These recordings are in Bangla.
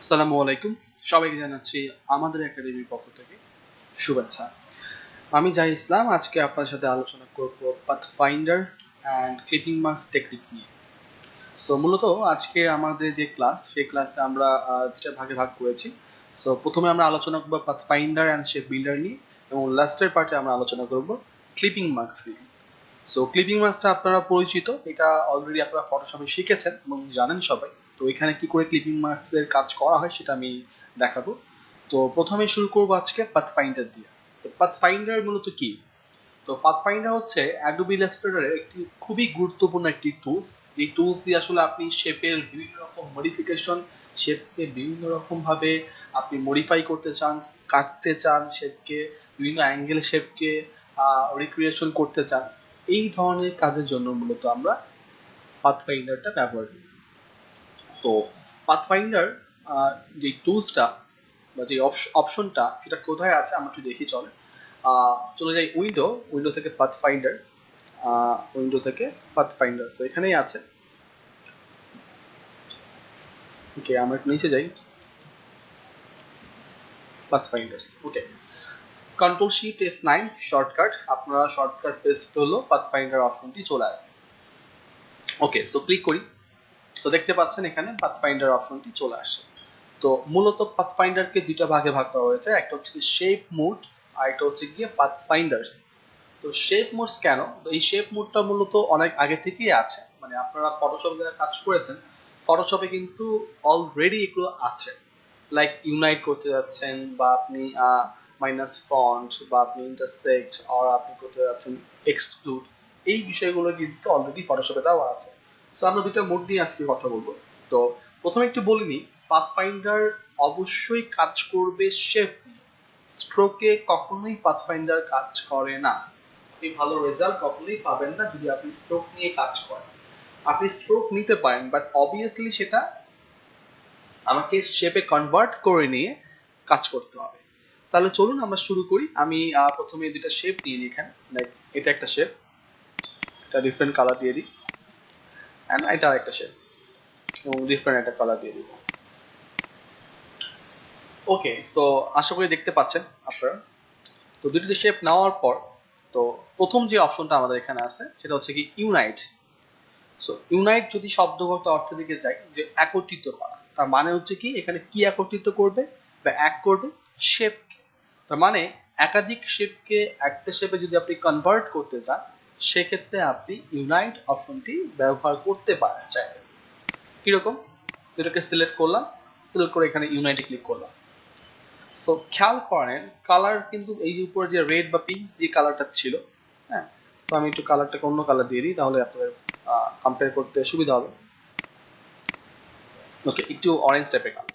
আসসালামু আলাইকুম, সবাইকে জানাচ্ছি আমাদের একাডেমির পক্ষ থেকে শুভেচ্ছা। আমি জাহিদ ইসলাম। আজকে আপনার সাথে আলোচনা করব pathfinder and clipping marks technique নিয়ে। সো মূলত আজকে আমাদের যে ক্লাস, সেই ক্লাসে আমরা দুটা ভাগে ভাগ করেছি। সো প্রথমে আমরা আলোচনা করব পাথফাইন্ডার অ্যান্ড শেপ বিল্ডার নিয়ে, এবং লাস্টের পার্টে আমরা আলোচনা করব ক্লিপিং মার্কস নিয়ে। সো ক্লিপিং মার্কসটা আপনারা পরিচিত, এটা অলরেডি আপনারা ফটোশপে শিখেছেন এবং জানেন সবাই। তো এখানে কি করে ক্লিপিং মার্কস এর কাজ করা হয় সেটা আমি দেখাবো। তো প্রথমে শুরু করব আজকে পাথফাইন্ডার দিয়ে। তো পাথফাইন্ডার মূলত কি? তো পাথফাইন্ডার হচ্ছে অ্যাডোবি ইলাস্ট্রেটরের একটি খুবই গুরুত্বপূর্ণ একটি টুলস, যে টুলস দিয়ে আসলে আপনি শেপের বিভিন্ন রকম মডিফিকেশন, শেপকে বিভিন্ন রকম ভাবে আপনি মডিফাই করতে চান, কাটতে চান শেপকে, বিভিন্ন অ্যাঙ্গেল শেপকে রিক্রিয়েশন করতে চান, এই ধরনের কাজের জন্য মূলত আমরা পাথফাইন্ডারটা ব্যবহার করি। তো পাথফাইন্ডার যে টুলসটা বা যে অপশনটা, সেটা কোথায় আছে আমরা একটু দেখি। চলে যাই উইন্ডো থেকে পাথফাইন্ডার, সো এখানেই আছে। ওকে, আমরা একটু নিচে যাই, পাথফাইন্ডার্স। ওকে, কন্ট্রোল শিফট F9 শর্টকাট, আপনারা শর্টকাট পেস্ট হলো পাথফাইন্ডার অপশনটি চলে আসে। ওকে, সো ক্লিক করি। সো দেখতে পাচ্ছেন এখানে পাথফাইন্ডার অপশনটি চলে আসে। তো মূলত পাথফাইন্ডারকে দুইটা ভাগে ভাগ করা হয়েছে, একটা হচ্ছে শেপ মোডস আর একটা হচ্ছে গিয়ে পাথফাইন্ডার্স। তো শেপ মোডস কেন? তো এই শেপ মোডটা মূলত অনেক আগে থেকেই আছে, মানে আপনারা ফটোশপ যারা কাজ করেছেন, ফটোশপে কিন্তু অলরেডি এগুলো আছে। লাইক ইউনাইট করতে যাচ্ছেন, বা আপনি মাইনাস ফন্ট, বা আপনি ইন্টারসেক্ট, আর আপনি করতে যাচ্ছেন এক্সক্লুড, এই বিষয়গুলো কিন্তু অলরেডি ফটোশপে দেওয়া আছে। সো আমরা দুইটা মোড নিয়ে আজকে কথা বলবো। তো প্রথমে একটু বলে নিই, পাথফাইন্ডার অবশ্যই কাজ করবে শেপ নিয়ে। স্ট্রোকে কখনোই পাথফাইন্ডার কাজ করে না। আপনি ভালো রেজাল্ট কখনোই পাবেন না যদি আপনি স্ট্রোক নিয়ে কাজ করেন। আপনি স্ট্রোক নিতে পারেন, বাট অবভিয়াসলি সেটা আমাকে শেপে কনভার্ট করে নিয়ে কাজ করতে হবে। তাহলে চলুন আমরা শুরু করি। আমি প্রথমে দুটা শেপ নিয়ে নিই এখানে। লাইক এটা একটা শেপ, এটা ডিফারেন্ট কালার দিয়ে দিই, অ্যান্ড এটা আরেকটা শেপ এবং ডিফারেন্ট একটা কালার দিয়ে দিব। ওকে, সো আশা করি দেখতে পাচ্ছেন আপনারা। তো দুটি শেপ নেওয়ার পর, তো প্রথম যে অপশনটা আমাদের এখানে আছে সেটা হচ্ছে কি ইউনাইট। সো ইউনাইট যদি শব্দগত অর্থ দিকে যাই, যে একত্রিত করা, তার মানে হচ্ছে কি এখানে কি একত্রিত করবে বা এক করবে? শেপকে। তার মানে একাধিক শেপকে একটা শেপে যদি আপনি কনভার্ট করতে চান, সেক্ষেত্রে আপনি ইউনাইট অপশনটি ব্যবহার করতে পারেন চাইলে। কিরকম? এটাকে সিলেক্ট করলাম, সিলেক্ট করে এখানে ইউনাইটে ক্লিক করলাম। সো খেয়াল করেন কালার কিন্তু এই যে উপরে যে রেড বা পিঙ্ক যে কালারটা ছিল, হ্যাঁ, তো আমি একটু কালারটাকে অন্য কালার দিয়ে দিই, তাহলে আপনাদের কম্পেয়ার করতে সুবিধা হবে। ওকে, একটু অরেঞ্জ টাইপের কালার।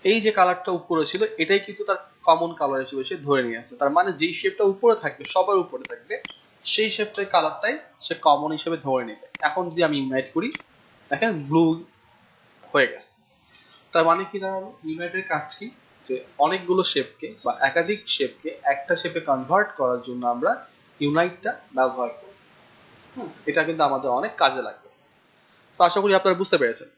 এই যে কালারটা উপরে ছিল, এটাই কিন্তু তার কমন কালার হিসেবে সে ধরে নিয়েছে। তার মানে যেই শেপটা উপরে থাকবে, সবার উপরে থাকবে, সেই শেপটার কালারটাই সে কমন হিসেবে ধরে নেবে। এখন যদি আমি ইউনাইট করি, দেখেন ব্লু হয়ে গেছে। তার মানে কি দাঁড়ালো? ইউনাইটের কাজ কি? যে অনেকগুলো শেপকে বা একাধিক শেপকে একটা শেপে কনভার্ট করার জন্য আমরা ইউনাইটটা ব্যবহার করি। এটা কিন্তু আমাদের অনেক কাজে লাগবে। তো আশা করি আপনারা বুঝতে পেরেছেন।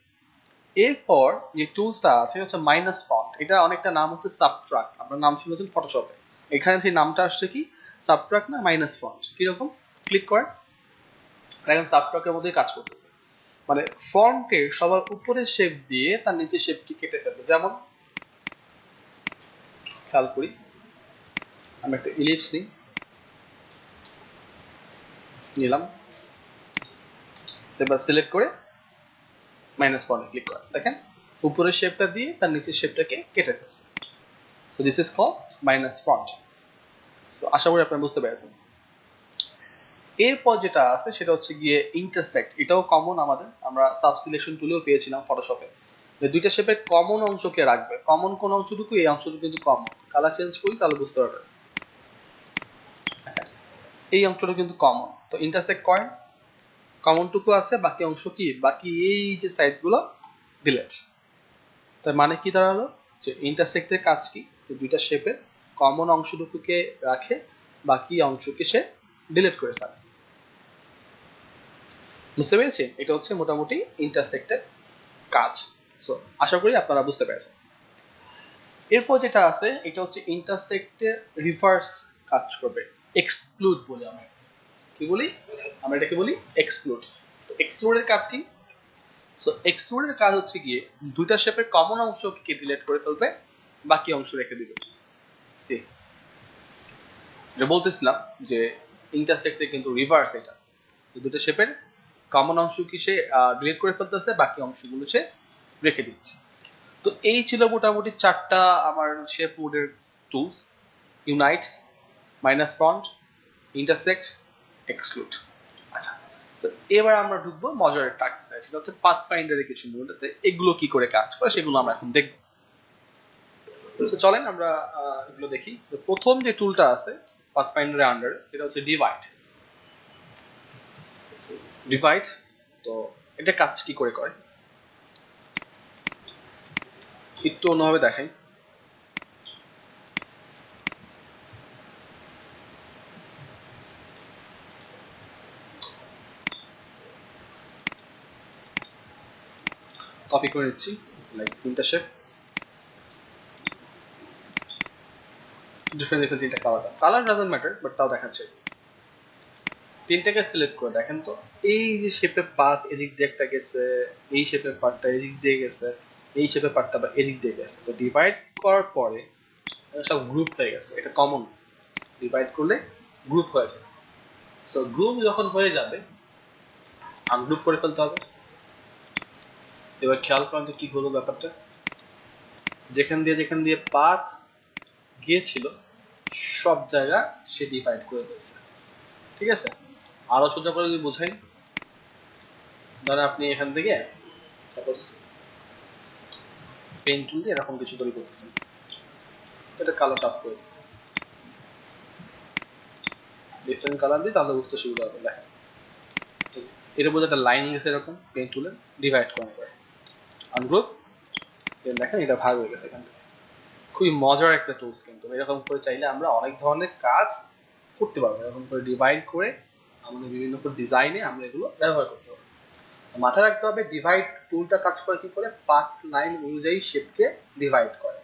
এরপর যে টুলসটা আছে হচ্ছে মাইনাস ফন্ট। এটা অনেকটা নাম হচ্ছে সাবট্রাক্ট, আপনার নাম শুনেছেন ফটোশপে। এখানে সেই নামটা আসছে কি? সাবট্রাক্ট না মাইনাস ফন্ট। কিরকম? ক্লিক করেন, দেখেন সাবট্রাক্টের মধ্যে কাজ করতেছে। মানে ফন্টকে সবার উপরে শেপ দিয়ে তার নিচে শেপটি কেটে ফেলবে। যেমন খেয়াল করি, আমি একটা ইলিপস নিলাম, সেবার সিলেক্ট করে মাইনাস ফন্টে ক্লিক করেন, দেখেন উপরের শেপটা দিয়ে তার নিচের শেপটাকে কেটে ফেলছে। So this is called minus front. So আশা করি আপনারা বুঝতে পেরেছেন। এরপর যেটা আছে সেটা হচ্ছে গিয়ে ইন্টারসেক্ট। এটাও কমন আমাদের, আমরা সাব সিলেকশন টুলেও পেয়েছিলাম ফটোশপে। দুইটা শেপের কমন অংশকে রাখবে। কমন কোন অংশটুকু? এই অংশটুকু কিন্তু কমন। কালার চেঞ্জ করি তাহলে বুঝতে পারবেন, এই অংশটা কিন্তু কমন। তো ইন্টারসেক্ট করেন, কমনটুকু আছে, বাকি অংশ কি? বাকি এই যে সাইডগুলো ডিলেট। তার মানে কি দাঁড়ালো? যে ইন্টারসেক্টের কাজ কি? দুইটা শেপের কমন অংশটুকুকে রাখে, বাকি অংশকে সে ডিলিট করে ফেলে। বুঝতে পেরেছি? এটা হচ্ছে মোটামুটি ইন্টারসেক্টের কাজ। সো আশা করি আপনারা বুঝতে পেরেছেন। এরপর যেটা আছে এটা হচ্ছে ইন্টারসেক্টের রিভার্স কাজ করবে, এক্সক্লুড বলে আমরা কি বলি, আমরা এটাকে বলি এক্সক্লুড। তো এক্সক্লুডের কাজ কি? সো এক্সক্লুডের কাজ হচ্ছে গিয়ে দুইটা শেপের কমন অংশকে ডিলিট করে ফেলবে, বাকি অংশ রেখে দিবে। যেটা বলতেছিলাম যে ইন্টারসেক্টে কিন্তু রিভার্স, এটা দুটো শেপের কমন অংশ কি সে ডিলিট করে ফেলতেছে, বাকি অংশগুলো সে রেখে দিচ্ছে। তো এই ছিল মোটামুটি 4টা আমার শেপ মোডের tools: unite, minus front, intersect, exclude. আচ্ছা, তো এবার আমরা ঢুকবো মজার টাস্কে, সেটা হচ্ছে পাথফাইন্ডারের কিছু মোড আছে, এগুলো কি করে কাজ করে সেগুলো আমরা এখন দেখব। তো চলেন আমরা এগুলো দেখি। প্রথম যে টুলটা আছে পাথফাইন্ডারের আন্ডারে সেটা হচ্ছে ডিভাইড। ডিভাইড, তো এটা কাজ কি করে করে একটু অন্যভাবে দেখাই। কপি করে নিচ্ছি, লাইক 3টা শেপ, ডিফারেন্ট ডিফারেন্ট 3টা colour. Colour doesn't matter, but তাও দেখাচ্ছে। 3টাকে সিলেক্ট করে দেখেন তো, এই যে শেপের পাথ এদিক দিয়ে একটা গেছে, এই শেপের পার্টটা এদিক দিয়ে গেছে, এই শেপের পার্টটা আবার এদিক দিয়ে গেছে। তো ডিভাইড করার পরে সব গ্রুপ হয়ে গেছে, এটা কমন। ডিভাইড করলে গ্রুপ হয়ে যায়। সো গ্রুপ যখন হয়ে যাবে আনগ্রুপ করে ফেলতে হবে। এবার খেয়াল করেন তো কি হলো ব্যাপারটা, যেখান দিয়ে পাথ গিয়েছিল সব জায়গা সে ডিভাইড করে দিয়েছে। ঠিক আছে, আরো সোজা করে যদি বোঝাই, ধরেন আপনি এখান থেকে সাপোজ পেন টুল দিয়ে এরকম কিছু তৈরি করতেছেন, এটা কালার টাফ করে ডিফারেন্ট কালার দিয়ে, তাহলে বুঝতে সুবিধা হবে। দেখেন এটা বোঝা একটা লাইন গেছে এরকম পেন টুলে ডিভাইড করার পরে, আনগ্রুপ, দেখেন এটা ভাগ হয়ে গেছে এখান থেকে। খুবই মজার একটা টুলস, কিন্তু এরকম করে চাইলে আমরা অনেক ধরনের কাজ করতে পারবো। এরকম করে ডিভাইড করে আমাদের বিভিন্ন ডিজাইনে আমরা এগুলো ব্যবহার করতে পারবো। মাথায় রাখতে হবে ডিভাইড টুলটা কাজ করে কি করে, পাথ লাইন অনুযায়ী শেপকে ডিভাইড করে।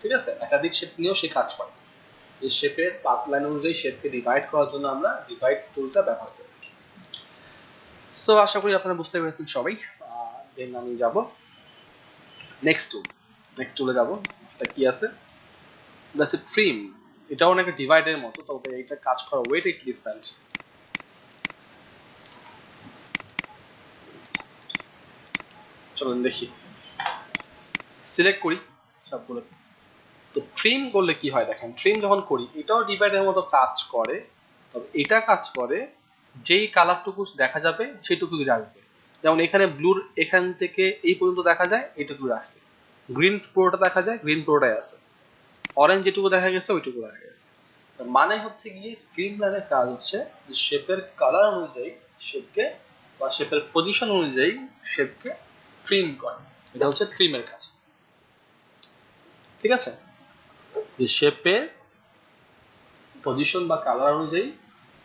ঠিক আছে, একাধিক শেপ নিয়েও সে কাজ করে। এই শেপের পাথ লাইন অনুযায়ী শেপকে ডিভাইড করার জন্য আমরা ডিভাইড টুলটা ব্যবহার করে থাকি। সো আশা করি আপনারা বুঝতে পেরেছেন সবাই। দেন আমি যাব নেক্সট টুলে যাব। এটা কি আছে, এটা হচ্ছে ট্রিম। এটাও অনেক ডিভাইডের মতো, তবে এটা কাজ করার ওয়েটা একটু ডিফারেন্ট। চলুন দেখি, সিলেক্ট করি সবগুলো। তো ট্রিম করলে কি হয় দেখেন, ট্রিম যখন করি এটাও ডিভাইডের মতো কাজ করে, তবে এটা কাজ করে যেই কালারটুকু দেখা যাবে সেটুকুই রাখবে। যেমন এখানে ব্লুর এখান থেকে এই পর্যন্ত দেখা যায়, এটুকু রাখছে। গ্রিন পুরোটা দেখা যায়, গ্রিন পুরোটাই আছে। অরেঞ্জ যেটুকু দেখা গেছে ওইটুকু দেখা গেছে। মানে হচ্ছে গিয়ে ট্রিম লাইনের কাজ হচ্ছে শেপের কালার অনুযায়ী শেপকে, বা শেপের পজিশন অনুযায়ী শেপকে ট্রিম করে। এটা হচ্ছে ট্রিমের কাজ। ঠিক আছে, যে শেপের পজিশন বা কালার অনুযায়ী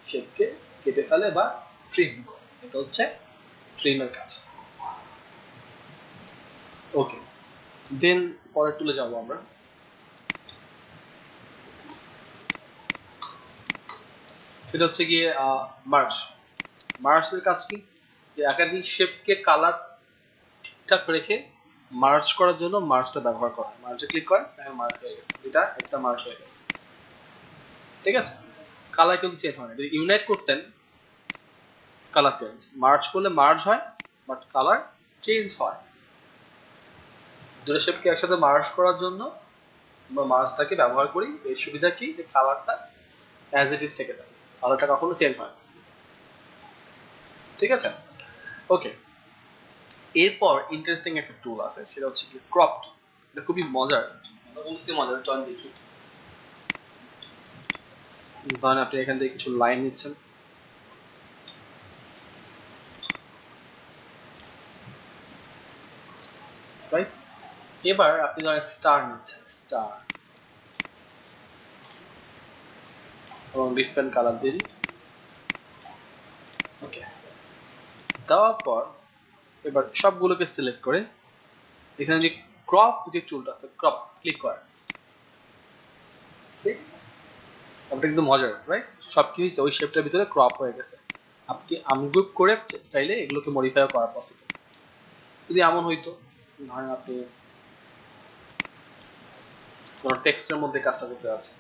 শেপকে কেটে ফেলে বা ট্রিম করে, এটা হচ্ছে ট্রিমের কাজ। ওকে, দেন পরের টুলে যাব আমরা। সেটা হচ্ছে গিয়ে মার্জের কাজ কি, যে একাধিক শেপকে কালার ঠিকঠাক রেখে মার্জ করার জন্য মার্জটা ব্যবহার করা হয়। মার্জে ক্লিক করেন, এখন মার্জ হয়ে গেছে, এটা একটা মার্জ হয়ে গেছে। ঠিক আছে, কালার কিন্তু চেঞ্জ হয় না। যদি ইউনাইট করতেন কালার চেঞ্জ, মার্জ করলে মার্জ হয় বাট কালার চেঞ্জ হয়। দুটো শেপকে একসাথে মার্জ করার জন্য আমরা মার্জটাকে ব্যবহার করি। এর সুবিধা কি, যে কালারটা অ্যাজ ইট ইজ থেকে যায়, কালারটা কখনো চেঞ্জ হয়। ঠিক আছে, ওকে। এরপর ইন্টারেস্টিং একটা টুল আছে, সেটা হচ্ছে কি ক্রপ টুল। এটা খুবই মজার, মজার। চল দেখি, ধরেন আপনি এখান থেকে কিছু লাইন নিচ্ছেন, রাইট? এবার আপনি ধরেন স্টার নিচ্ছেন, স্টার এবং ডিফারেন্ট কালার দিন। ওকে, দেওয়ার পর এবার সবগুলোকে সিলেক্ট করে এখানে যে ক্রপ যে টুলটা আছে, ক্রপ ক্লিক করেন, এটা কিন্তু মজার, রাইট? সব কি হয়েছে, ওই শেপটার ভিতরে ক্রপ হয়ে গেছে। আপনি আনগ্রুপ করে চাইলে এগুলোকে মডিফাই করা পসিবল। যদি এমন হইতো, ধরেন আপনি কোন টেক্সটের মধ্যে কাজটা করতে আছে,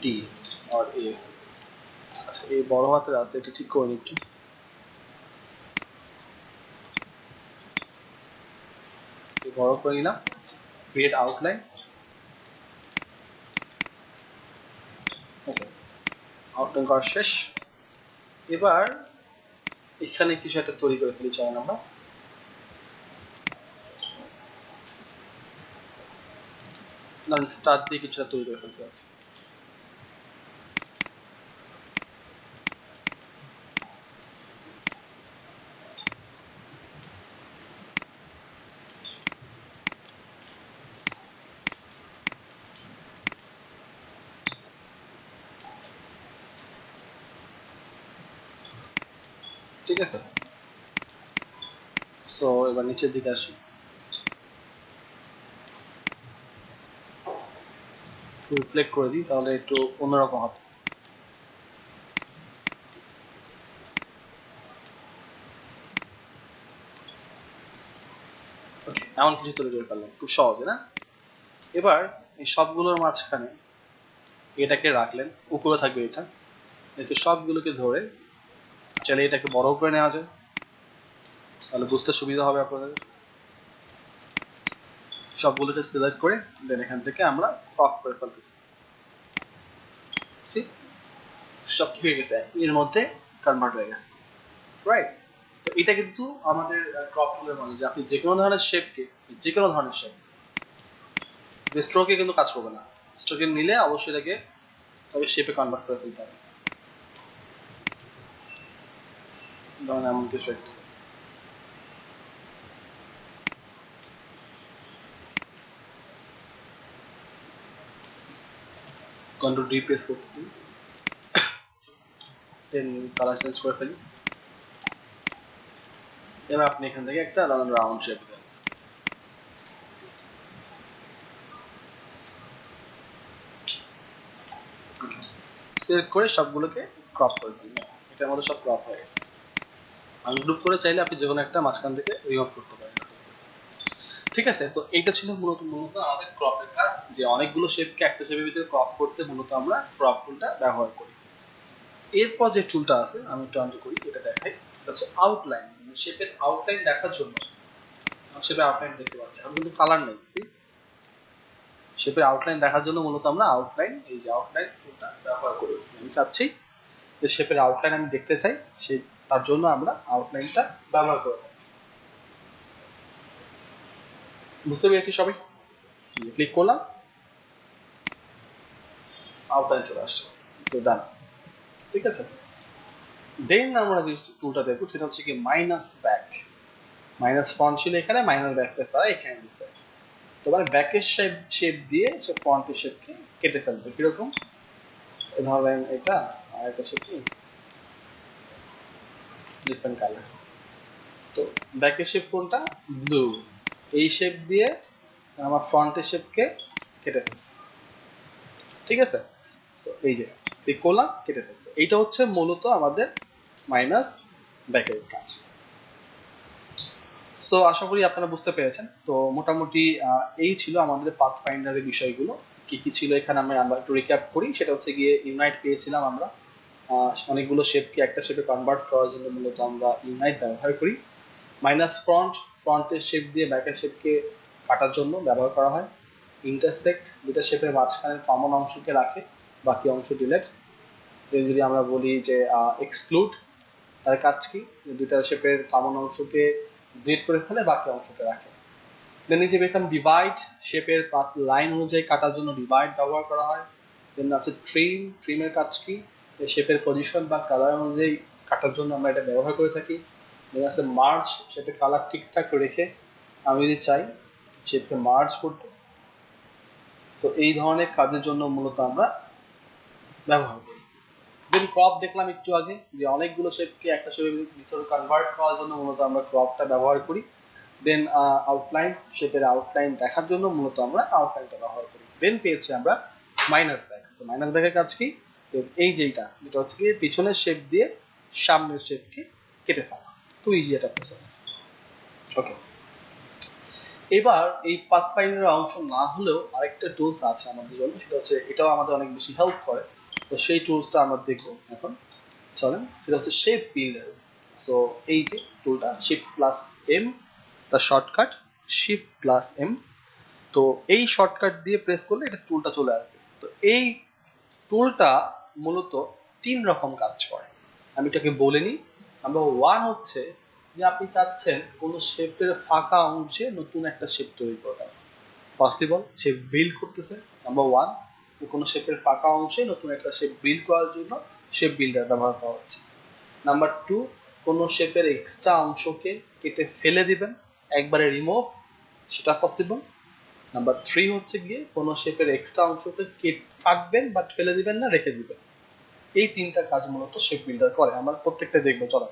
ডি আর এ, আচ্ছা এই বড় হাতের আছে, এটা ঠিক করে নিচ্ছি, বড় করে নিলাম, ক্রিয়েট আউটলাইন। ওকে, আউটলাইন করা শেষ। এবার এখানে কিছু একটা তৈরি করে ফেলি, চলেন আমরা স্টার দিয়ে কিছু একটা তৈরি করে ফেলতে আছে। ঠিক আছে, সো এবার নিচের দিকে আসি, রিফ্লেক্ট করে দিই, তাহলে একটু অন্যরকম হবে। ওকে, এমন কিছু তৈরি করে ফেললাম, খুব সহজে না? এবার এই সবগুলোর মাঝখানে এটাকে রাখলেন, উপরে থাকবে এটা, এতে সবগুলোকে ধরে চাইলে এটাকে বড় করে নেওয়া যায়, তাহলে বুঝতে সুবিধা হবে আপনাদের। সবগুলোকে সিলেক্ট করে দেন এখান থেকে আমরা ক্রপ করে ফেলতেছি, সব কি হয়ে গেছে, এর মধ্যে কনভার্ট হয়ে গেছে, রাইট? তো এটা কিন্তু আমাদের ক্রপ টুলের মানে যে আপনি যে কোনো ধরনের শেপকে, যে কোনো ধরনের শেপ, স্ট্রোকে কিন্তু কাজ করবে না, স্ট্রোকে নিলে অবশ্যই এটাকে তবে শেপে কনভার্ট করে ফেলতে হবে। ধরেন এমন কিছু একটা, কন্ট্রোল ডি প্রেস করতেছি, দেন কালার চেঞ্জ করে ফেলি। এবার আপনি এখান থেকে একটা রাউন্ড শেপ দেন, সিলেক্ট করে সবগুলোকে ক্রপ করে ফেলি, এটার মধ্যে সব ক্রপ হয়ে গেছে। আনগ্রুপ করে চাইলে আপনি যে কোনো একটা মাঝখান থেকে রিমুভ করতে পারেন। ঠিক আছে, তো এইটা ছিল মূলত আমাদের ক্রপের কাজ, যে অনেকগুলো শেপকে একটা শেপের ভিতরে ক্রপ করতে মূলত আমরা ক্রপ টুলটা ব্যবহার করি। এরপর যে টুলটা আছে আমি একটু আনডু করি, এটা দেখাই, এটা হচ্ছে আউটলাইন। শেপের আউটলাইন দেখার জন্য, শেপের আউটলাইন দেখতে পাচ্ছি আমি কিন্তু কালার নেই, শেপের আউটলাইন দেখার জন্য মূলত আমরা আউটলাইন, এই যে আউটলাইন টুলটা ব্যবহার করি। আমি চাচ্ছি যে শেপের আউটলাইন আমি দেখতে চাই, সেই তার জন্য আমরা আউটলাইনটা ব্যবহার করব। বুঝতে পেরেছি সবাই? ক্লিক করলাম, আউটলাইন চলে আসছে, তো ডান। ঠিক আছে, দেন আমরা যে টুলটা দেখবো সেটা হচ্ছে কি মাইনাস ব্যাক। মাইনাস ফন্ট ছিল এখানে, মাইনাস ব্যাকটা তারা এখানে দিচ্ছে। তো মানে ব্যাকের শেপ দিয়ে সে ফন্টের শেপকে কেটে ফেলবে, কিরকম ধরেন এটা, আর একটা শেপ কি ডিফারেন্ট কালার, তো ব্যাকের শেপ কোনটা, ব্লু, এই শেপ দিয়ে আমার ফ্রন্টের শেপকে কেটে ফেলছে। ঠিক আছে, সো এই যে ক্লিক করলাম, কেটে ফেলছে। এইটা হচ্ছে মূলত আমাদের মাইনাস ব্যাকের কাজ। সো আশা করি আপনারা বুঝতে পেরেছেন। তো মোটামুটি এই ছিল আমাদের পাথফাইন্ডারের বিষয়গুলো, কি কি ছিল এখানে আমরা একটু রিক্যাপ করি। সেটা হচ্ছে গিয়ে ইউনাইট পেয়েছিলাম আমরা, অনেকগুলো শেপকে একটা শেপে কনভার্ট করার জন্য মূলত আমরা ইউনাইট ব্যবহার করি। মাইনাস ফ্রন্টের শেপ দিয়ে ব্যাকের শেপকে কাটার জন্য ব্যবহার করা হয়। ইন্টারসেক্ট, দুটা শেপের মাঝখানের কমন অংশকে রাখে, বাকি অংশ ডিলেট। যদি আমরা বলি যে এক্সক্লুড, তার কাজ কি, দুইটা শেপের কমন অংশকে ডিলিট করে ফেলে, বাকি অংশকে রাখে। দেন নিচে পেয়েছিলাম ডিভাইড, শেপের লাইন অনুযায়ী কাটার জন্য ডিভাইড ব্যবহার করা হয়। দেন আছে ট্রিমের কাজ কি, শেপের পজিশন বা কালার অনুযায়ী কাটার জন্য আমরা এটা ব্যবহার করে থাকি। দেন আছে মার্জ, শেপের কালার ঠিকঠাক রেখে আমি যদি চাই শেপকে মার্জ করতে, তো এই ধরনের কাজের জন্য মূলত আমরা ব্যবহার করি। দেন ক্রপ দেখলাম একটু আগে যে অনেকগুলো শেপকে একটা শেপের ভিতরে কনভার্ট করার জন্য মূলত আমরা ক্রপটা ব্যবহার করি। দেন আউটলাইন, শেপের আউটলাইন দেখার জন্য মূলত আমরা আউটলাইনটা ব্যবহার করি। দেন পেয়েছি আমরা মাইনাস ব্যাক। তো মাইনাস ব্যাকের কাজ কি? এই যেটা যেটা হচ্ছে কি পিছনের শেপ দিয়ে সামনের শেপকে কেটে ফেলা। খুব ইজি একটা প্রসেস। ওকে, এবার এই পাথফাইন্ডার অংশ না হলেও আরেকটা টুলস আছে আমাদের জন্য, সেটা হচ্ছে এটাও আমাদের অনেক বেশি হেল্প করে। তো সেই টুলসটা আমরা দেখবো এখন, চলেন। সেটা হচ্ছে শেপ বিল্ডার। সো এই যে টুলটা শিফট প্লাস এম, তার শর্টকাট শিফট প্লাস এম। তো এই শর্টকাট দিয়ে প্রেস করলে এটা টুলটা চলে আসবে। তো এই টুলটা মূলত 3 রকম কাজ করে, আমি এটাকে বলে নিই। নাম্বার 1 হচ্ছে যে আপনি চাচ্ছেন কোনো শেপের ফাঁকা অংশে নতুন একটা শেপ তৈরি করবেন। পসিবল, শেপ বিল্ড করতেছে। নাম্বার 1, কোনো শেপের ফাঁকা অংশে নতুন একটা শেপ বিল্ড করার জন্য শেপ বিল্ডার ব্যবহার করা হচ্ছে। নাম্বার 2, কোনো শেপের এক্সট্রা অংশকে কেটে ফেলে দিবেন, একবারে রিমুভ, সেটা পসিবল। নাম্বার 3 হচ্ছে গিয়ে কোনো শেপের এক্সট্রা অংশকে কাটবেন বাট ফেলে দিবেন না, রেখে দিবেন। এই 3টা কাজ মূলত শেপ বিল্ডার করে। আমরা প্রত্যেকটা দেখবো, চলো।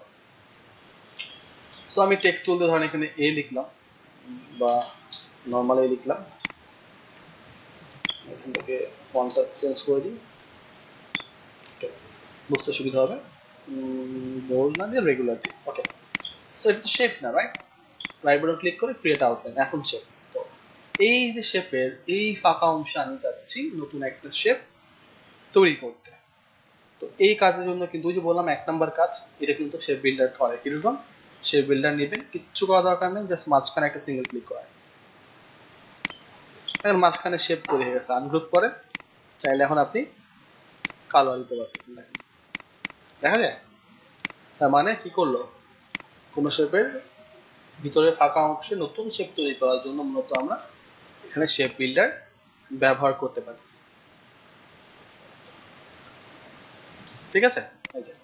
সো আমি টেক্সট টুল দিয়ে ধরেন এখানে এ লিখলাম বা নর্মাল এ লিখলাম, এখান থেকে ফন্টটা চেঞ্জ করে দিই, বুঝতে সুবিধা হবে। বোল্ড না দিয়ে রেগুলার দিই। ওকে, সো এটা তো শেপ না, রাইট? রাইট বাটন ক্লিক করে ক্রিয়েট আউটলাইন, এখন শেপ। তো এই যে শেপের এই ফাঁকা অংশে আমি চাচ্ছি নতুন একটা শেপ তৈরি করতে। তো এই কাজের জন্য কিন্তু ওই যে বললাম 1 নাম্বার কাজ, এটা কিন্তু শেপ বিল্ডার করে। কিরকম? শেপ বিল্ডার নেবেন, কিচ্ছু করা দরকার নেই, জাস্ট মাঝখানে একটা সিঙ্গেল ক্লিক করা। এখন মাঝখানে শেপ তৈরি হয়ে গেছে। আনগ্রুপ করে চাইলে এখন আপনি কালার দিতে পারতেছেন, দেখেন দেখা যায়। তার মানে কি করলো? কোন শেপের ভিতরে ফাঁকা অংশে নতুন শেপ তৈরি করার জন্য মূলত আমরা এখানে শেপ বিল্ডার ব্যবহার করতে পারতেছি। ঠিক আছে? এই যে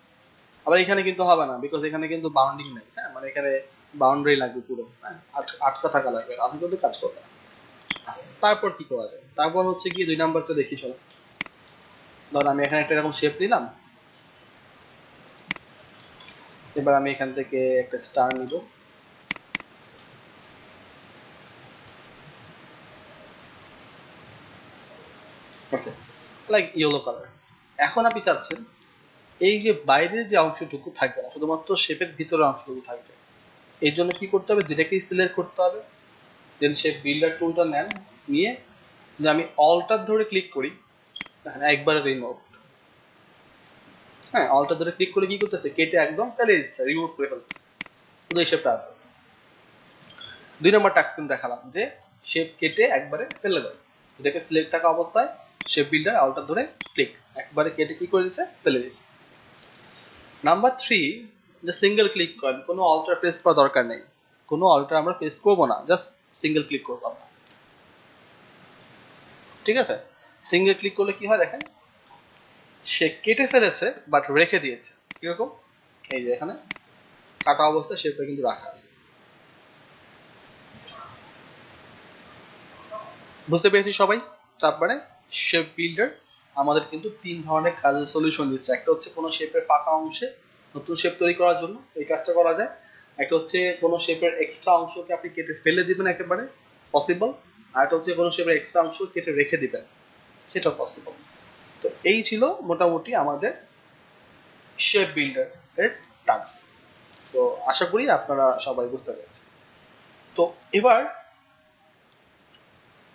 আবার এখানে কিন্তু হবে না, বিকজ এখানে কিন্তু বাউন্ডিং নাই। হ্যাঁ, মানে এখানে বাউন্ডারি লাগবে পুরো, হ্যাঁ, আটকা থাকা লাগবে, আমি কিন্তু কাজ করবে না। তারপর কি করা যায়? তারপর হচ্ছে কি 2 নাম্বারটা দেখি, চলো। ধর আমি এখানে একটা এরকম শেপ নিলাম, এবার আমি এখান থেকে একটা স্টার নিব। ওকে, লাইক ইয়েলো কালার। এখন আপনি চাচ্ছেন এই যে বাইরের যে অংশটুকু থাকবে না, শুধুমাত্র শেপের ভিতরের অংশটুকু থাকবে। এর জন্য কি করতে হবে? দুইটাকেই সিলেক্ট করতে হবে। দেন শেপ বিল্ডার টুলটা নেন, নিয়ে যে আমি অল্টার ধরে ক্লিক করি, একবার রিমুভ। হ্যাঁ, অল্টার ধরে ক্লিক করে কি করতেছে? কেটে একদম ফেলে দিচ্ছে, রিমুভ করে ফেলতেছে। শুধু এই শেপটা আছে। 2 নম্বর টাস্ক কিন্তু দেখালাম যে শেপ কেটে একবারে ফেলে দেয়। এটাকে সিলেক্ট থাকা অবস্থায় শেপ বিল্ডার অল্টার ধরে ক্লিক, একবারে কেটে কি করে দিচ্ছে? ফেলে দিচ্ছে। নাম্বার 3, যে সিঙ্গেল ক্লিক করেন, কোনো অল্টার প্রেস করা দরকার নেই, কোনো অল্টার আমরা প্রেস করবো না, জাস্ট সিঙ্গেল ক্লিক করবো আমরা। ঠিক আছে? সিঙ্গেল ক্লিক করলে কি হয় দেখেন, সে কেটে ফেলেছে বাট রেখে দিয়েছে। কিরকম? এই যে এখানে কাটা অবস্থায় শেপটা কিন্তু রাখা আছে। বুঝতে পেরেছি সবাই? তারপরে শেপ বিল্ডার আমাদের কিন্তু 3 ধরনের কাজের সলিউশন দিচ্ছে। একটা হচ্ছে কোনো শেপের ফাঁকা অংশে নতুন শেপ তৈরি করার জন্য, এই কাজটা করা যায়। একটা হচ্ছে কোনো শেপের এক্সট্রা অংশকে আপনি কেটে ফেলে দিবেন, একেবারে পসিবল। আর একটা হচ্ছে কোনো শেপের এক্সট্রা অংশ কেটে রেখে দিবেন, সেটা পসিবল। তো এই ছিল মোটামুটি আমাদের শেপ বিল্ডার এর টাস্ক। সো আশা করি আপনারা সবাই বুঝতে পেরেছেন। তো এবার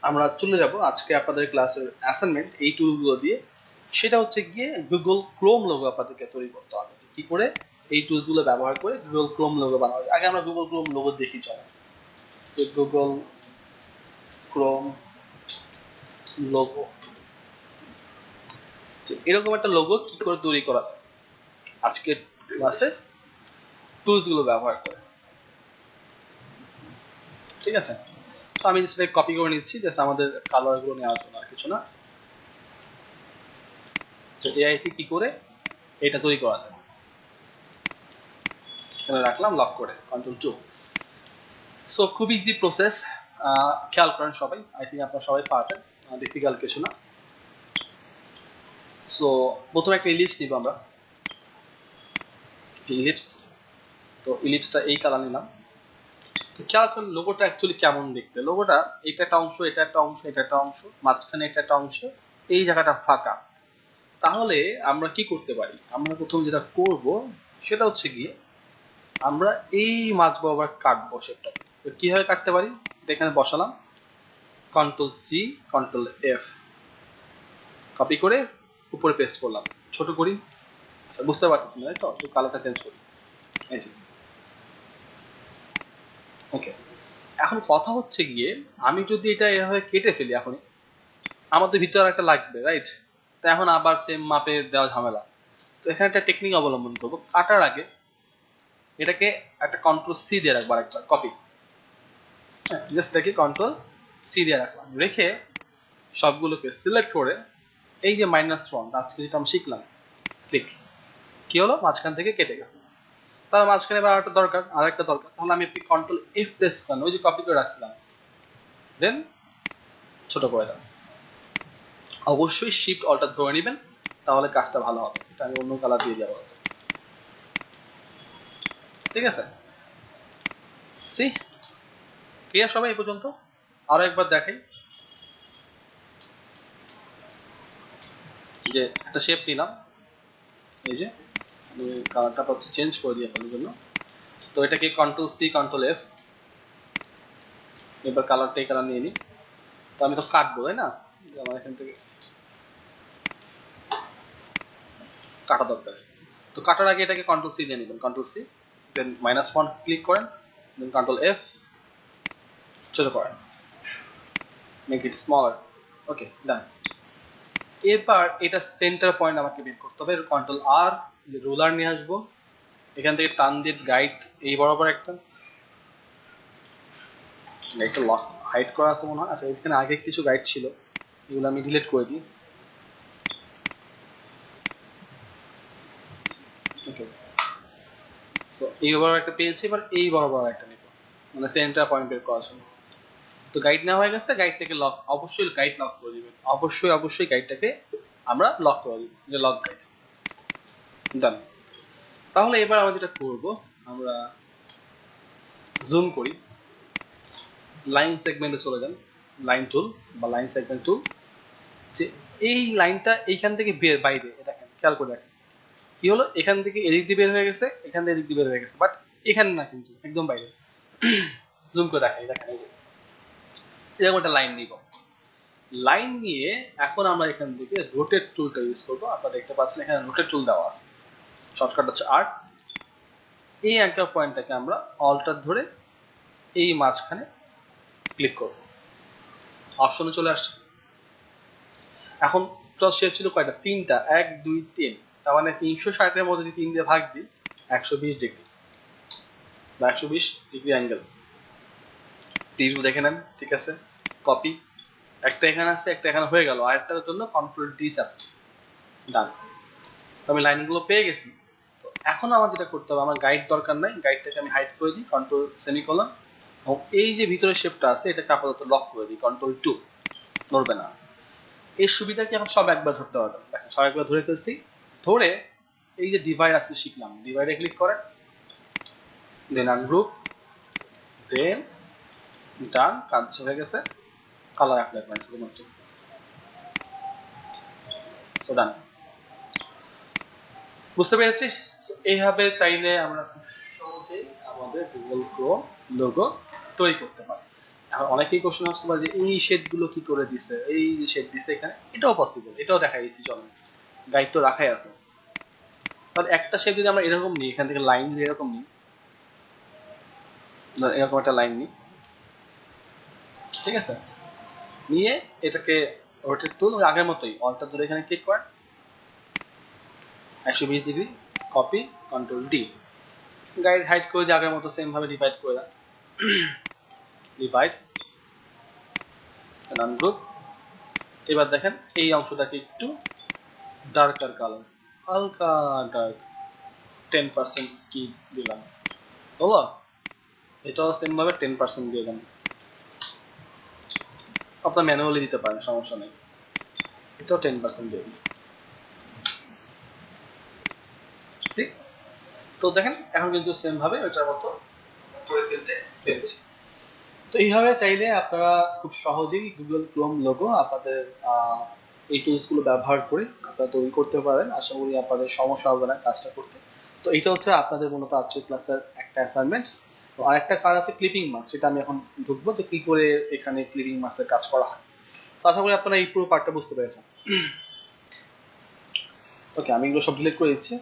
আমরা চলে যাব আজকে আপনাদের ক্লাসের অ্যাসাইনমেন্ট এই টুলগুলো দিয়ে। সেটা হচ্ছে গিয়ে গুগল ক্রোম লোগো আপনাদেরকে তৈরি করতে হবে। কি করে? এই টুলসগুলো ব্যবহার করে গুগল ক্রোম লোগো বানানো যায়। আগে আমরা গুগল ক্রোম লোগো দেখি, চলো। গুগল ক্রোম লোগো, এরকম একটা লোগো কি করে তৈরি করা যায় আজকের ক্লাসে টুলসগুলো ব্যবহার করে। ঠিক আছে? তো আমি সেটা কপি করে নিচ্ছি, জাস্ট আমাদের কালারগুলো নেওয়ার জন্য, আর কিছু না। তো এআইটি কি করে এটা তৈরি করা যায়, এখানে রাখলাম লক করে, Ctrl+2। সো খুব ইজি প্রসেস, খেয়াল করেন সবাই, আই থিঙ্ক আপনারা সবাই পারবেন, ডিফিকাল্ট কিছু না। সো প্রথমে একটা ইলিশ নিব আমরা। ইলিপস, তো ইলিপসটা এই কালার নিলাম। তো খেয়াল করুন লোগোটা অ্যাকচুয়ালি কেমন দেখতে। লোগোটা এটা একটা অংশ, এটা একটা অংশ, এটা একটা অংশ, মাঝখানে এটা একটা অংশ, এই জায়গাটা ফাঁকা। তাহলে আমরা কি করতে পারি? আমরা প্রথম যেটা করব সেটা হচ্ছে গিয়ে আমরা এই মাঝ বরাবর কাটবো শেপটাকে। তো কিভাবে কাটতে পারি? এটা এখানে বসালাম, control C control F, copy করে উপরে পেস্ট করলাম, ছোট করি। আচ্ছা বুঝতে পারতেছি না, তাই তো? একটু কালারটা চেঞ্জ করি। ওকে, এখন কথা হচ্ছে গিয়ে আমি যদি এটা এভাবে কেটে ফেলি এখনই, আমার তো ভিতরে একটা লাগবে, রাইট? তো এখন আবার সেম মাপের দেওয়া ঝামেলা। তো এখানে একটা টেকনিক অবলম্বন করবো। কাটার আগে এটাকে একটা কন্ট্রোল সি দিয়ে রাখবো, আরেকবার কপি, হ্যাঁ, জাস্ট এটাকে কন্ট্রোল সি দিয়ে রাখলাম, রেখে সবগুলোকে সিলেক্ট করে এই যে -1 আজকে যেটা আমি শিখলাম, ক্লিক, কি হলো? মাঝখান থেকে কেটে গেছে। তার মাঝখানে আবার আরেকটা দরকার, তাহলে আমি কন্ট্রোল এফ প্রেস করলাম, ওই যে কপি করে রাখছিলাম, দেন ছোট করে দাও। অবশ্যই শিফট অল্টার ধরে নেবেন, তাহলে কাজটা ভালো হবে। এটা আমি অন্য কালার দিয়ে যাবো, ঠিক আছে? সি ক্লিয়ার সবাই এই পর্যন্ত? আরো একবার দেখাই, যে একটা শেপ নিলাম, এই যে আমি কালারটা চেঞ্জ করে দিই আপনাদের জন্য। তো এটাকে কন্ট্রোল সি কন্ট্রোল এফ, এবার কালারটা এই কালার নিয়ে নিই। তো আমি তো কাটবো, তাই না? আমার এখান থেকে কাটা দরকার। তো কাটার আগে এটাকে কন্ট্রোল সি দিয়ে নেবেন, কন্ট্রোল সি, দেন -1 ক্লিক করেন, দেন কন্ট্রোল এফ, ছোট করেন, মেক ইট স্মলার। ওকে, ডান। এবার এটা সেন্টার পয়েন্ট আমাকে বের করতে হবে। কন্ট্রোল আর, যে রুলার নিয়ে আসবো, এখান থেকে টান দিয়ে গাইড এই বরাবর একটা লক হাইড করা আছে মনে হয়। আচ্ছা, এখানে আগে কিছু গাইড ছিল, এগুলো আমি ডিলিট করে দিই। ওকে, সো এই বরাবর একটা পেয়েছি, এবার এই বরাবর একটা নেব, মানে সেন্টার পয়েন্ট বের করার জন্য। তো গাইড নেওয়া হয়ে গেছে, গাইডটাকে লক, অবশ্যই গাইড লক করে দিবেন, অবশ্যই গাইডটাকে আমরা লক করে দিব, যে লক গাইড, ডান। তাহলে এবার আমরা যেটা করব, আমরা জুম করি, লাইন সেগমেন্টে চলে যান, লাইন টুল বা লাইন সেগমেন্ট টুল, যে এই লাইনটা এইখান থেকে বাইরে, এটা খেয়াল করে দেখেন কি হলো, এখান থেকে এদিক দিয়ে বের হয়ে গেছে, এখান থেকে এদিক দিয়ে বের হয়ে গেছে, বাট এখানে না, কিন্তু একদম বাইরে। জুম করে দেখেন, দেখেন এই যে এরকম একটা লাইন নিব। লাইন নিয়ে এখন আমরা এখান থেকে রোটেট টুলটা ইউজ করবো। আপনারা দেখতে পাচ্ছেন এখানে রোটেট টুল দেওয়া আছে, শর্টকাট হচ্ছে আর। এই অ্যাঙ্কার পয়েন্টটাকে আমরা অল্টার ধরে এই মাঝখানে ক্লিক করব, অপশনে চলে আসছে। এখন টোটাল শেপ ছিল কয়টা? 3টা, 1 2 3, তার মানে 360-এর মধ্যে যদি 3 দিয়ে ভাগ দিই, 120 ডিগ্রি বা 120 ডিগ্রি অ্যাঙ্গেল। প্রিভিউ দেখে নেন, ঠিক আছে? কপি, একটা এখানে আছে, একটা এখানে হয়ে গেল, আরেকটার জন্য কন্ট্রোল ডি চাপ, ডান। তো আমি লাইনগুলো পেয়ে গেছি। তো এখন আমার যেটা করতে হবে, আমার গাইড দরকার নাই, গাইডটাকে আমি হাইড করে দিই, কন্ট্রোল সেমিকোলন, এবং এই যে ভিতরে শেপটা আছে এটাকে আপাতত লক করে দিই, কন্ট্রোল 2, নড়বে না। এই সুবিধা কি এখন সব একবার ধরতে পারবেন? দেখেন সব একবার ধরে ফেলছি, ধরে এই যে ডিভাইড আছে শিখলাম, ডিভাইডে ক্লিক করেন, দেন আনগ্রুপ, দেন ডান, কাজ হয়ে গেছে। কালার অ্যাপ্লাই করেন শুধুমাত্র, সো ডান। বুঝতে পেরেছি? এইভাবে চাইলে আমরা খুব সহজেই আমাদের গুগল ক্রোম লোগো তৈরি করতে পারি। এখন অনেকেই কোশ্চেন আসতে পারে যে এই শেডগুলো কি করে দিছে, এই যে শেড দিছে এখানে, এটাও পসিবল, এটাও দেখাই দিচ্ছি, চলেন, গাইড তো রাখাই আছে। তাহলে একটা শেড যদি আমরা এরকম নিই, এখান থেকে লাইন যদি এরকম নিই, এরকম একটা লাইন নিই, ঠিক আছে? নিয়ে এটাকে রোটেট টুল আগের মতোই অল্টার ধরে এখানে ক্লিক করেন, 120 degree, copy, control D, guide hide করে দিয়ে আগের মতো সেম ভাবে ডিভাইড করে দেন, ডিভাইড, আনগ্রুপ। এবার দেখেন এই অংশটাকে একটু ডার্কার কালার, হালকা ডার্ক, 10% কি দিলাম, হলো? এটাও সেম ভাবে 10% দিয়ে দেন, আপনার ম্যানুয়ালি দিতে পারেন, সমস্যা নেই। এটাও 10% দিয়ে দিন। তো দেখেন এখন কিন্তু সেম ভাবে ওইটার মতো করে ফেলতে পেরেছি। তো এইভাবে চাইলে আপনারা খুব সহজেই গুগল ক্রোম লোগো আপনাদের এই টুলস গুলো ব্যবহার করে আপনারা তৈরি করতে পারেন। আশা করি আপনাদের সমস্যা হবে না কাজটা করতে। তো এটা হচ্ছে আপনাদের মূলত আজকের ক্লাসের একটা অ্যাসাইনমেন্ট। তো আরেকটা কাজ আছে ক্লিপিং মার্কস, সেটা আমি এখন ঢুকবো যে কি করে এখানে ক্লিপিং মার্কসের কাজ করা হয়। তো আশা করি আপনারা এই পুরো পার্টটা বুঝতে পেরেছেন। ওকে, আমি এগুলো সব ডিলিট করে দিচ্ছি।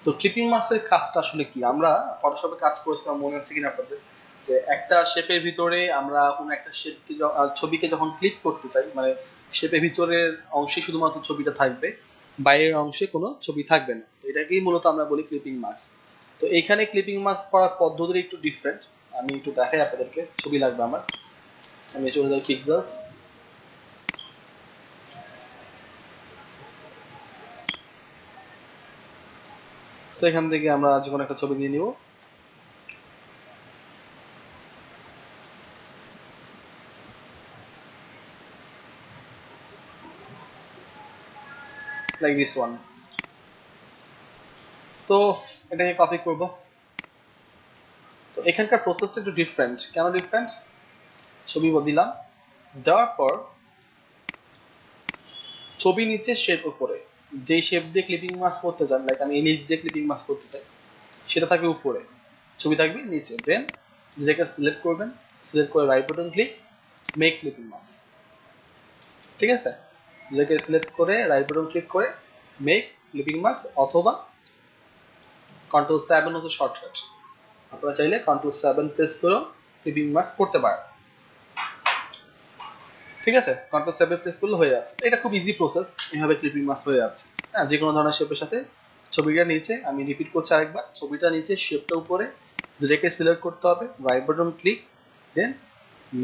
তো ক্লিপিং মার্কসের কাজটা আসলে কি, আমরা ফটোশপে কাজ করেছিলাম মনে আছে কিনা আপনাদের, যে একটা শেপের ভিতরে আমরা কোনো একটা শেপকে ছবিকে যখন ক্লিক করতে চাই, মানে শেপের ভিতরের অংশে শুধুমাত্র ছবিটা থাকবে, বাইরের অংশে কোনো ছবি থাকবে না। তো এটাকেই মূলত আমরা বলি ক্লিপিং মার্কস। তো এখানে ক্লিপিং মার্কস করার পদ্ধতি একটু ডিফারেন্ট, আমি একটু দেখাই আপনাদেরকে। ছবি লাগবে আমার, আমি চলে যাই পিক্সেলস। সো এখান থেকে আমরা যে কোনো একটা ছবি নিয়ে নিব। like this one। তো এটাকে কপি করব। তো এখানকার প্রসেসটা একটু ডিফারেন্ট। কেন ডিফারেন্ট? ছবি দিলাম, দেওয়ার পর ছবি নিচে শেপ উপরে, যেই শেপ দিয়ে ক্লিপিং মাস্ক করতে চান, লাইক আমি ইলিশ দিয়ে ক্লিপিং মাস্ক করতে চাই, সেটা থাকবে উপরে, ছবি থাকবে নিচে। দেন যেটাকে সিলেক্ট করবেন, সিলেক্ট করে right button click, make clipping mask. ঠিক আছে, যেটাকে সিলেক্ট করে রাইট বাটন ক্লিক করে মেক ক্লিপিং মাস্ক, অথবা Ctrl+7 হচ্ছে শর্টকাট। আপনারা চাইলে Ctrl+7 প্রেস করে ক্লিপিং মাস্ক করতে পারেন। ঠিক আছে, Ctrl+7 প্রেস করলে হয়ে যাচ্ছে। এটা খুব ইজি প্রসেস, এইভাবে ক্লিপিং মাস্ক হয়ে যাচ্ছে। হ্যাঁ, যে কোনো ধরনের শেপের সাথে ছবিটা নিচে, আমি রিপিট করছি আরেকবার, ছবিটা নিচে শেপটা উপরে, দুটোকে সিলেক্ট করতে হবে, right button click, then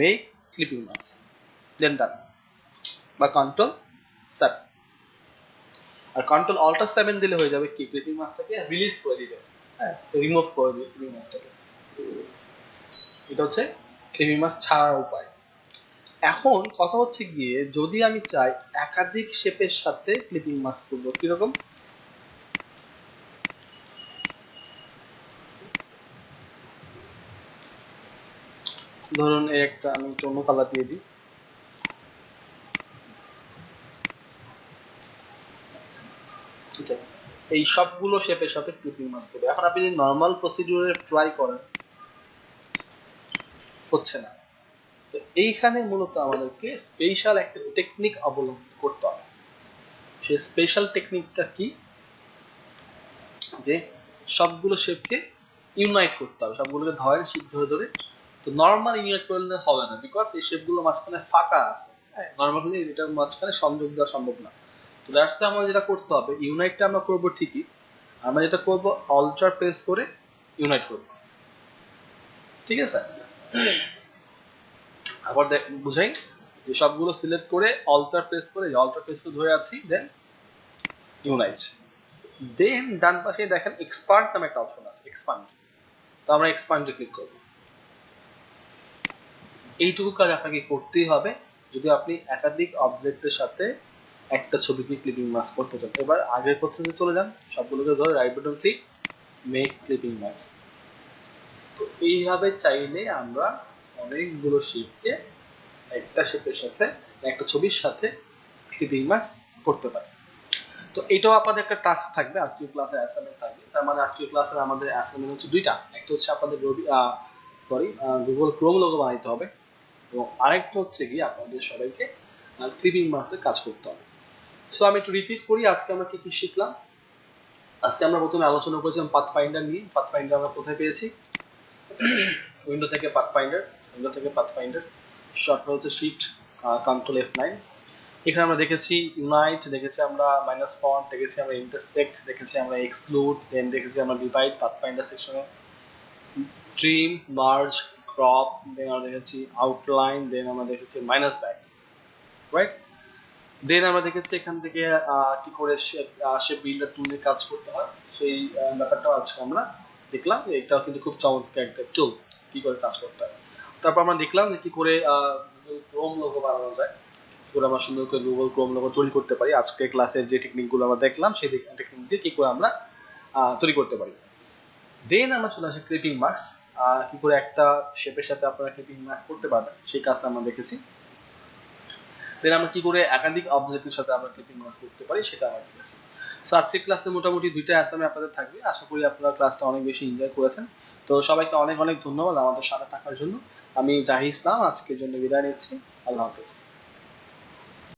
make clipping mask, then done, বা Ctrl+7। আর Ctrl+7 দিলে হয়ে যাবে কি, ক্লিপিং মাস্কটাকে রিলিজ করে দিবে, হ্যাঁ, রিমুভ করে দিবে ক্লিপিং মাস্কটাকে। এটা হচ্ছে ক্লিপিং মাস্ক ছাড়ার উপায়। এখন কথা হচ্ছে গিয়ে, যদি আমি চাই একাধিক শেপের সাথে ক্লিপিং মাস্ক করব, কিরকম? ধরুন এই একটা আমি একটু অন্য কালার দিয়ে দিই। এই সবগুলো শেপের সাথে ক্লিপিং মাস্ক করবে। এখন আপনি যদি নর্মাল প্রসিডিউরে ট্রাই করেন, হচ্ছে না। তো এইখানে মূলত আমাদেরকে স্পেশাল একটা টেকনিক অবলম্বন করতে হবে। সেই স্পেশাল টেকনিকটা কি, যে সবগুলো শেপকে ইউনাইট করতে হবে, সবগুলোকে ধরেন শিপ ধরে ধরে। তো নর্মাল ইউনাইট করলে হবে না, বিকজ এই শেপগুলো মাঝখানে ফাঁকা আছে, হ্যাঁ, নর্মালি এটার মাঝখানে সংযোগ দেওয়া সম্ভব না। তো দ্যাটস আমরা যেটা করতে হবে, ইউনাইটটা আমরা করব ঠিকই, আমরা যেটা করব অল্টার প্রেস করে ইউনাইট করব। ঠিক আছে, আবার বুঝাই, যে সবগুলো সিলেক্ট করে অল্টার প্রেস করে, অল্টার প্রেস করে ধরে আছি, দেন ইউনাইট। দেন ডান পাশে দেখেন এক্সপান্ড নামে একটা অপশন আছে, এক্সপান্ড। তো আমরা এক্সপান্ডে ক্লিক করব। এইটুকু কাজ আপনাকে করতেই হবে যদি আপনি একাধিক অবজেক্টের সাথে একটা ছবিকে ক্লিপিং মাস্ক করতে চান। এবার আগের প্রসেসে চলে যান, সবগুলোকে ধরে right button click, make clipping mask. তো এইভাবে চাইলে আমরা অনেকগুলো শেপকে একটা শেপের সাথে, একটা ছবির সাথে ক্লিপিং মাস্ক করতে পারি। তো এটাও আপনাদের একটা টাস্ক থাকবে, আজকের ক্লাসে অ্যাসাইনমেন্ট থাকবে। তার মানে আজকের ক্লাসে আমাদের অ্যাসাইনমেন্ট হচ্ছে দুইটা, একটা হচ্ছে আপনাদের গুগল ক্রোম লোগো বানাইতে হবে, এবং আরেকটা হচ্ছে কি আপনাদের সবাইকে ক্লিপিং মাস্কে কাজ করতে হবে। সো আমি একটু রিপিট করি, আজকে আমরা কি কি শিখলাম। আজকে আমরা প্রথমে আলোচনা করেছিলাম পাথফাইন্ডার নিয়ে। পাথফাইন্ডার আমরা কোথায় পেয়েছি? উইন্ডো থেকে পাথফাইন্ডার, শর্টকাট হচ্ছে শিফট Ctrl+F9। এখানে আমরা দেখেছি ইউনাইট, দেখেছি আমরা মাইনাস ফন্ট, দেখেছি আমরা ইন্টারসেক্ট, দেখেছি আমরা এক্সক্লুড, দেন দেখেছি আমরা ডিভাইড পাথফাইন্ডার সেকশনে, ট্রিম, মার্জ, ক্রপ, দেন আমরা দেখেছি আউটলাইন, দেন আমরা দেখেছি মাইনাস ব্যাক, রাইট। দেন আমরা দেখেছি এখান থেকে কি করে শেপ বিল্ডার টুল নিয়ে কাজ করতে হয়, সেই ব্যাপারটাও আজকে আমরা দেখলাম। এটাও কিন্তু খুব চমৎকার একটা টুল, কি করে কাজ করতে হয়। তারপর আমরা দেখলাম যে কি করে গুগল ক্রোম লোগো বানানো যায়। করে আমরা সুন্দর করে গুগল ক্রোম লোগো তৈরি করতে পারি। আজকে ক্লাসের যে টেকনিকগুলো আমরা দেখলাম সেই টেকনিক দিয়ে কি করে আমরা তৈরি করতে পারি। দেন আমরা চলে আসি ক্লিপিং মার্কস, কি করে একটা শেপের সাথে আপনারা ক্লিপিং মার্কস করতে পারবেন সেই কাজটা আমরা দেখেছি। দেন আমরা কি করে একাধিক অবজেক্টের সাথে আমরা ক্লিপিং মার্কস করতে পারি সেটা আমরা দেখেছি। সো আজকের ক্লাসে মোটামুটি 2টা অ্যাসাইনমেন্ট আপনাদের থাকবে। আশা করি আপনারা ক্লাসটা অনেক বেশি এনজয় করেছেন। তো সবাইকে অনেক অনেক ধন্যবাদ আমাদের সাথে থাকার জন্য। আমি জাহিদ ইসলাম আজকের জন্য বিদায় নিচ্ছি। আল্লাহ হাফেজ।